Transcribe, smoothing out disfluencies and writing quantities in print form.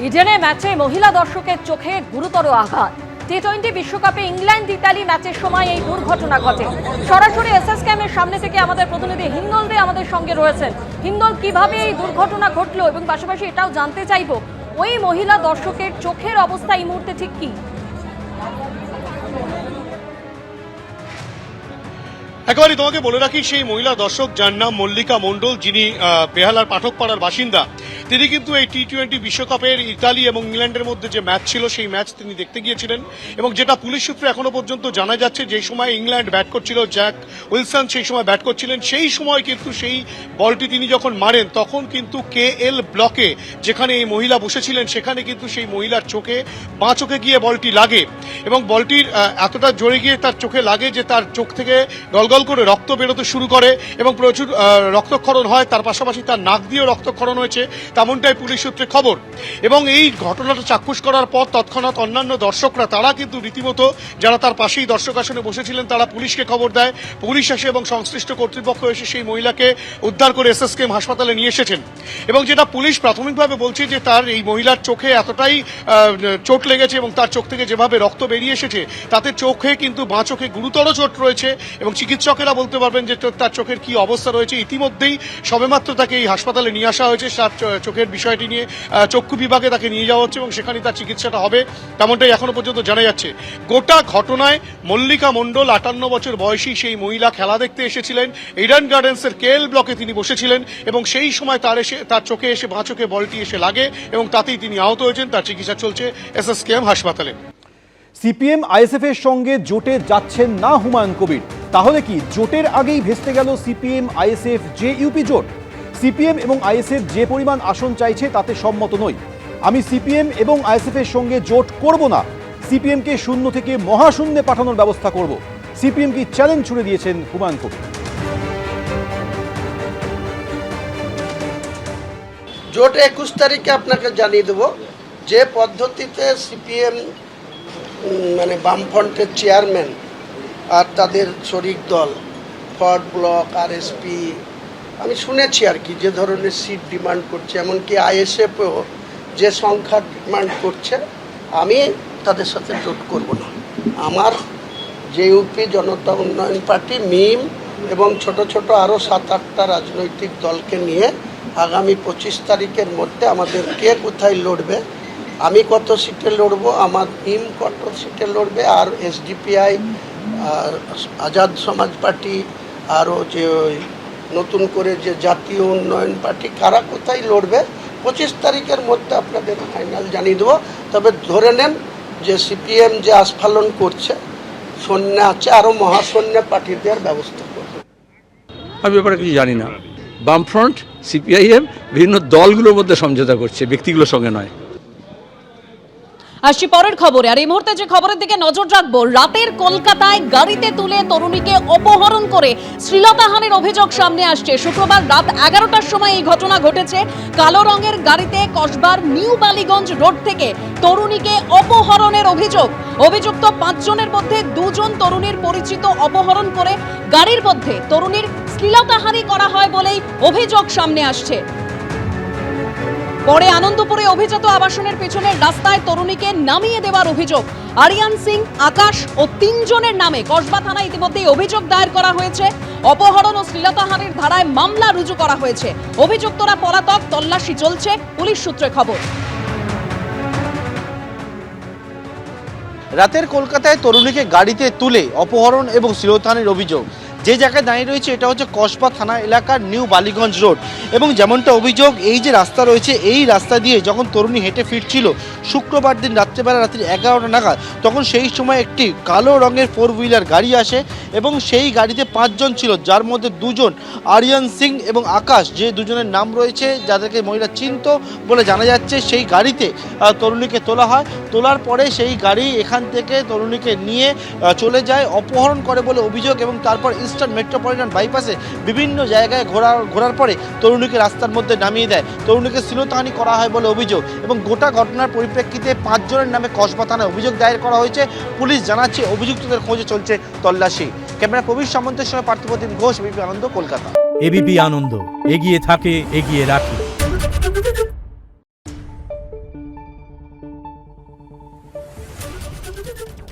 ইডেনে ম্যাচে মহিলা দর্শকের চোখে গুরুতর আঘাত। টি-20 বিশ্বকাপে ইংল্যান্ড ইতালি ম্যাচের সময় এই দুর্ঘটনা ঘটে। সরাসরি এসএস ক্যামের সামনে থেকে আমাদের প্রতিনিধি হিন্দল দে আমাদের সঙ্গে রয়েছেন। হিন্দল, কিভাবে এই দুর্ঘটনা ঘটলো এবং পাশাপাশি এটাও জানতে চাইবো ওই মহিলা দর্শকের চোখের অবস্থা এই মুহূর্তে ঠিক কি? একেবারে তোমাকে বলে রাখি, সেই মহিলা দর্শক যার নাম মল্লিকা মণ্ডল, যিনি বেহালার পাঠকপাড়ার বাসিন্দা, তিনি কিন্তু এই টি-20 বিশ্বকাপের ইতালি এবং ইংল্যান্ডের মধ্যে যে ম্যাচ ছিল সেই ম্যাচ তিনি দেখতে গিয়েছিলেন। এবং যেটা পুলিশ সূত্রে এখনো পর্যন্ত জানা যাচ্ছে, যে সময় ইংল্যান্ড ব্যাট করছিল, জ্যাক উইলসন সেই সময় ব্যাট করছিলেন, সেই সময় কিন্তু সেই বলটি তিনি যখন মারেন তখন কিন্তু KL ব্লকে যেখানে এই মহিলা বসেছিলেন সেখানে কিন্তু সেই মহিলার চোখে, বাঁ চোখে গিয়ে বলটি লাগে এবং বলটির এতটা জোরে গিয়ে তার চোখে লাগে যে তার চোখ থেকে গলগল করে রক্ত বেরোতে শুরু করে এবং প্রচুর রক্তক্ষরণ হয়। তার পাশাপাশি তার নাক দিয়েও রক্তক্ষরণ হয়েছে, তেমনটাই পুলিশ সূত্রে খবর। এবং এই ঘটনাটা চাক্ষুষ করার পর তৎক্ষণাৎ অন্যান্য দর্শকরা, তারা কিন্তু রীতিমতো, যারা তার পাশেই দর্শক আসনে বসেছিলেন, তারা পুলিশকে খবর দেয়। পুলিশ আসে এবং সংশ্লিষ্ট কর্তৃপক্ষ এসে সেই মহিলাকে উদ্ধার করে SSKM হাসপাতালে নিয়ে এসেছেন। এবং যেটা পুলিশ প্রাথমিকভাবে বলছে যে তার এই মহিলার চোখে এতটাই চোট লেগেছে এবং তার চোখ থেকে যেভাবে রক্ত বেরিয়ে এসেছে তাতে চোখে কিন্তু, বাঁ চোখে গুরুতর চোট রয়েছে এবং চিকিৎসকেরা বলতে পারবেন যে তার চোখের কি অবস্থা রয়েছে। ইতিমধ্যেই সবেমাত্র তাকে এই হাসপাতালে নিয়ে আসা হয়েছে। তার চোখের বিষয়টি নিয়ে চক্ষু বিভাগে তাকে নিয়ে যাওয়া হচ্ছে এবং সেখানে তার চিকিৎসাটা হবে, তেমনটাই এখনো পর্যন্ত জানা যাচ্ছে। গোটা ঘটনায় মল্লিকা মণ্ডল, 58 বছর বয়সী সেই মহিলা, খেলা দেখতে এসেছিলেন। ইডেন গার্ডেন্সের KL ব্লকে তিনি বসেছিলেন এবং সেই সময় তার চোখে এসে, বাঁ চোখে বলটি এসে লাগে এবং তাতেই তিনি আহত হয়েছেন। তার চিকিৎসা চলছে SSKM হাসপাতালে। সিপিএম আইএসএফ এর সঙ্গে জোটে যাচ্ছেন না হুমায়ুন কবির। তাহলে কি জোটের আগেই ভেস্তে গেল সিপিএম আইএসএফ জেইউপি জোট? সিপিএম এবং আইএসএফ যে পরিমাণ আসন চাইছে তাতে সম্মত নই। আমি সিপিএম এবং আইএসএফ এর সঙ্গে জোট করব না। সিপিএম কে শূন্য থেকে মহাশূন্যে পাঠানোর ব্যবস্থা করব। সিপিএম কি চ্যালেঞ্জ ছুড়ে দিয়েছেন হুমায়ুন কবির। জোট 21 তারিখে আপনাকে জানিয়ে দেব যে পদ্ধতিতে সিপিএম মানে বামফ্রন্টের চেয়ারম্যান আর তাদের শরিক দল ফরওয়ার্ড ব্লক, আরএসপি, আমি শুনেছি আর কি, যে ধরনের সিট ডিমান্ড করছে, এমনকি আইএসএফও যে সংখ্যা ডিমান্ড করছে, আমি তাদের সাথে জোট করব না। আমার জেইউপি, জনতা উন্নয়ন পার্টি, মিম এবং ছোট ছোট আরও 7-8টা রাজনৈতিক দলকে নিয়ে আগামী 25 তারিখের মধ্যে আমাদের কে কোথায় লড়বে, আমি কত সিটে লড়ব, আমার মিম কত সিটে লড়বে, আর এসডিপিআই, আর আজাদ সমাজ পার্টি, আরও যে নতুন করে যে জাতীয় উন্নয়ন পার্টি, কারা কোথায় লড়বে 25 তারিখের মধ্যে আপনাদের ফাইনাল জানিয়ে দেবো। তবে ধরে নেন যে সিপিএম যে আস্ফালন করছে, সৈন্য আছে, আরও মহাসৈন্য পাঠিয়ে দেওয়ার ব্যবস্থা করবে। আমি ব্যাপারে কিছু জানি না। বামফ্রন্ট, সিপিআইএম বিভিন্ন দলগুলোর মধ্যে সমঝোতা করছে, ব্যক্তিগুলোর সঙ্গে নয়। আসছি পরের খবরে। আর এই মুহূর্তে যে খবরের দিকে নজর রাখবো, রাতের কলকাতায় গাড়িতে তুলে তরুণীকে অপহরণ করে শ্লীলতাহানির অভিযোগ সামনে আসছে। শুক্রবার রাত 11টার সময় এই ঘটনা ঘটেছে। কালো রঙের গাড়িতে কসবার নিউ বালিগঞ্জ রোড থেকে তরুণীকে অপহরণের অভিযোগ। অভিযুক্ত 5 জনের মধ্যে 2 জন তরুণীর পরিচিত অপহরণ করে গাড়ির মধ্যে তরুণীর শ্লীলতাহানি করা হয় বলেই অভিযোগ সামনে আসছে। পরে আনন্দপুরে অভিজাত আবাসনের পেছনের রাস্তায় তরুণীকে নামিয়ে দেওয়ার অভিযোগ। আরিয়ান সিং, আকাশ ও 3 জনের নামে কসবা থানায় ইতিমধ্যেই অভিযোগ দায়ের করা হয়েছে। অপহরণ ও শ্লীলতাহানির ধারায় মামলা রুজু করা হয়েছে। অভিযুক্তরা পলাতক, তল্লাশি চলছে, পুলিশ সূত্রে খবর। রাতের কলকাতায় তরুণীকে গাড়িতে তুলে অপহরণ এবং শ্লীলতাহানির অভিযোগ। যে জায়গায় দাঁড়িয়ে রয়েছে এটা হচ্ছে কসবা থানা এলাকার নিউ বালিগঞ্জ রোড। এবং যেমনটা অভিযোগ, এই যে রাস্তা রয়েছে এই রাস্তা দিয়ে যখন তরুণী হেঁটে ফিরছিল শুক্রবার দিন রাত্রেবেলা, রাত্রি 11টা নাগাদ, তখন সেই সময় একটি কালো রঙের 4 হুইলার গাড়ি আসে এবং সেই গাড়িতে 5 জন ছিল, যার মধ্যে 2 জন আরিয়ান সিং এবং আকাশ, যে 2 জনের নাম রয়েছে, যাদেরকে মহিলা চিনত বলে জানা যাচ্ছে। সেই গাড়িতে তরুণীকে তোলা হয়। তোলার পরে সেই গাড়ি এখান থেকে তরুণীকে নিয়ে চলে যায়, অপহরণ করে বলে অভিযোগ। এবং তারপর ইস্টার্ন মেট্রোপলিটন বাইপাসে বিভিন্ন জায়গায় ঘোরার পরে তরুণীকে রাস্তার মধ্যে নামিয়ে দেয়। তরুণীকে শ্লীলতাহানি করা হয় বলে অভিযোগ। এবং গোটা ঘটনার পরিপ্রেক্ষিতে 5 জনের নামে কসবা থানায় অভিযোগ দায়ের করা হয়েছে। পুলিশ জানাচ্ছে অভিযুক্তদের খোঁজে চলছে তল্লাশি। ক্যামেরা প্রবীর সামন্তের সঙ্গে পার্থপ্রতিম ঘোষ, এবিপি আনন্দ, কলকাতা। এবিপি আনন্দ, এগিয়ে থাকে, এগিয়ে রাখে। নজর রাখবো।